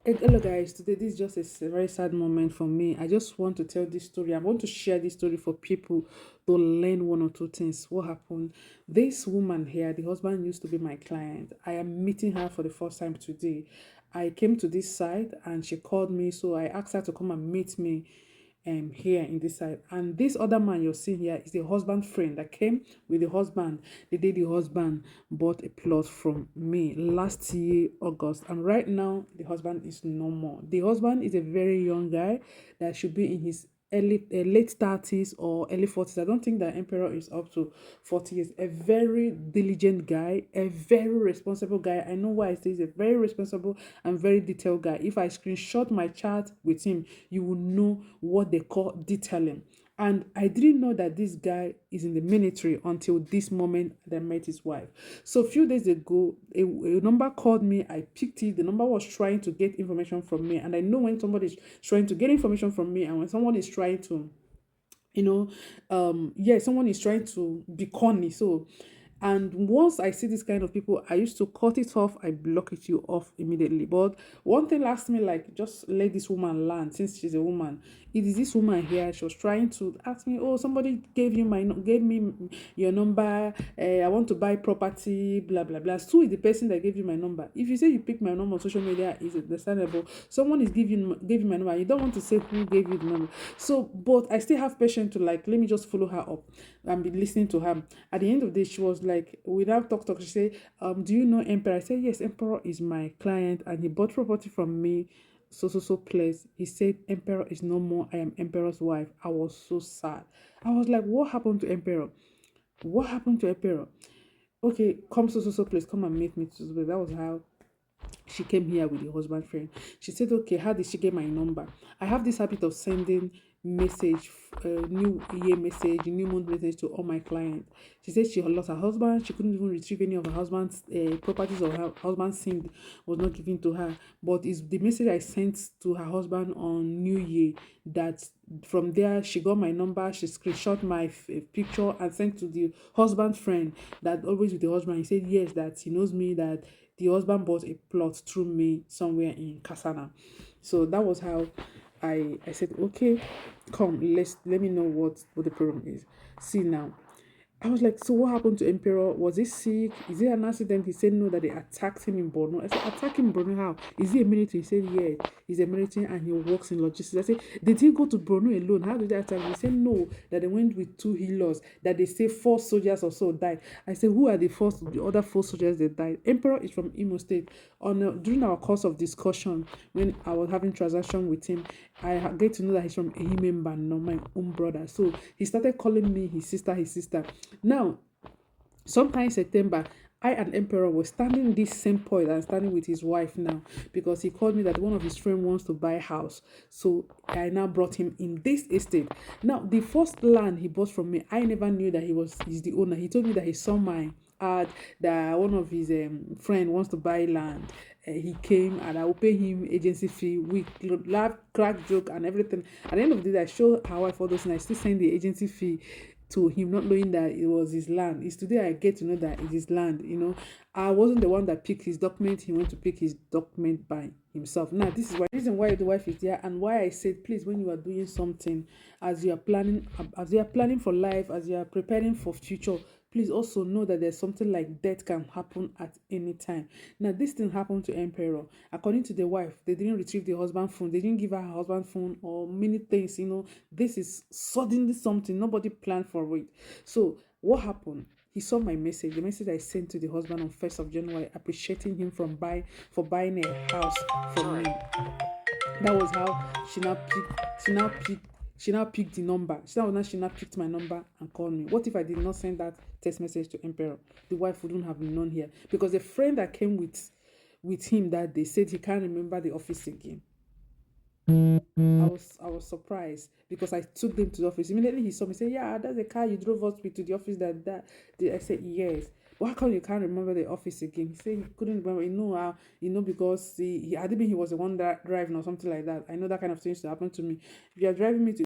Hello guys, today this is just a very sad moment for me. I just want to tell this story. I want to share this story for people to learn one or two things. What happened? This woman here, the husband used to be my client. I am meeting her for the first time today. I came to this side and she called me, so I asked her to come and meet me here in this side. And this other man you're seeing here is the husband friend that came with the husband the day the husband bought a plot from me last year August. And right now the husband is no more. The husband is a very young guy that should be in his late 30s or early 40s. I don't think that Emperor is up to 40 years. A very diligent guy, a very responsible guy. I know why I say he's a very responsible and very detailed guy. If I screenshot my chat with him, you will know what they call detailing. And I didn't know that this guy is in the military until this moment that I met his wife. So a few days ago, a number called me. I picked it. The number was trying to get information from me. And I know when somebody is trying to get information from me and when someone is trying to someone is trying to be corny. So and once I see this kind of people, I used to cut it off. I block it you off immediately. But one thing asked me, like, just let this woman learn since she's a woman. It is this woman here. She was trying to ask me, oh, somebody gave me your number. I want to buy property, blah blah blah. So is the person that gave you my number. If you say you pick my number on social media, is understandable. Someone is gave you my number. You don't want to say who gave you the number. So, but I still have patience to, like, let me just follow her up and be listening to her. At the end of the day, she was like, without talk, she said, do you know Emperor? I said, yes, Emperor is my client and he bought property from me. So place. He said, Emperor is no more. I am Emperor's wife. I was so sad. I was like, what happened to Emperor? What happened to Emperor? Okay, come so place. Come and meet me to that was how she came here with the husband friend. She said, okay, how did she get my number? I have this habit of sending message, new year message, new month message to all my clients. She said she lost her husband. She couldn't even retrieve any of her husband's properties, or her husband's SIM was not given to her. But it's the message I sent to her husband on New Year that from there she got my number. She screenshot my picture and sent to the husband friend that always with the husband. He said yes, that he knows me, that the husband bought a plot through me somewhere in Kasana. So that was how I said, okay, come, let me know what the problem is. See now, I was like, so what happened to Emperor? Was he sick? Is it an accident? He said no, that they attacked him in Borno. I said, attack him in Borno how? Is he a military? He said, yeah, he's a military and he works in logistics. I said, did he go to Borno alone? How did they attack him? He said no, that they went with two healers, that they say four soldiers or so died. I said, who are the other four soldiers that died? Emperor is from Imo State. During our course of discussion, when I was having transaction with him, get to know that he's from Ehimemba, not my own brother. So he started calling me his sister, his sister. Now, sometime in September, I and Emperor were standing this same point and standing with his wife now, because he called me that one of his friends wants to buy a house. So I now brought him in this estate. Now, the first land he bought from me, I never knew that he's the owner. He told me that he saw my ad that one of his friend wants to buy land. He came and I will pay him agency fee. We laugh, crack joke and everything. At the end of the day, I show how I for those and I still send the agency fee to him, not knowing that it was his land. It's today I get to know that it's his land. I wasn't the one that picked his document. He went to pick his document by himself. Now, this is why the reason why the wife is there, and why I said, please, when you are doing something, as you are planning for life, as you are preparing for future, please also know that there's something like death can happen at any time. Now, this thing happened to Emperor. According to the wife, they didn't retrieve the husband phone. They didn't give her husband phone or many things. This is suddenly something. Nobody planned for it. So what happened? He saw my message, the message I sent to the husband on 1st of January, appreciating him for buying a house from me. That was how she now picked the number. She now picked my number and called me. What if I did not send that text message to Emperor? The wife wouldn't have been known here, because the friend that came with him that day said he can't remember the office again. I was surprised because I took them to the office. Immediately he saw me say, yeah, that's the car you drove us with to the office I said, yes. But how come you can't remember the office again? He said he couldn't remember. Because I didn't mean he was the one that driving or something like that. I know that kind of things to happen to me. If you are driving me to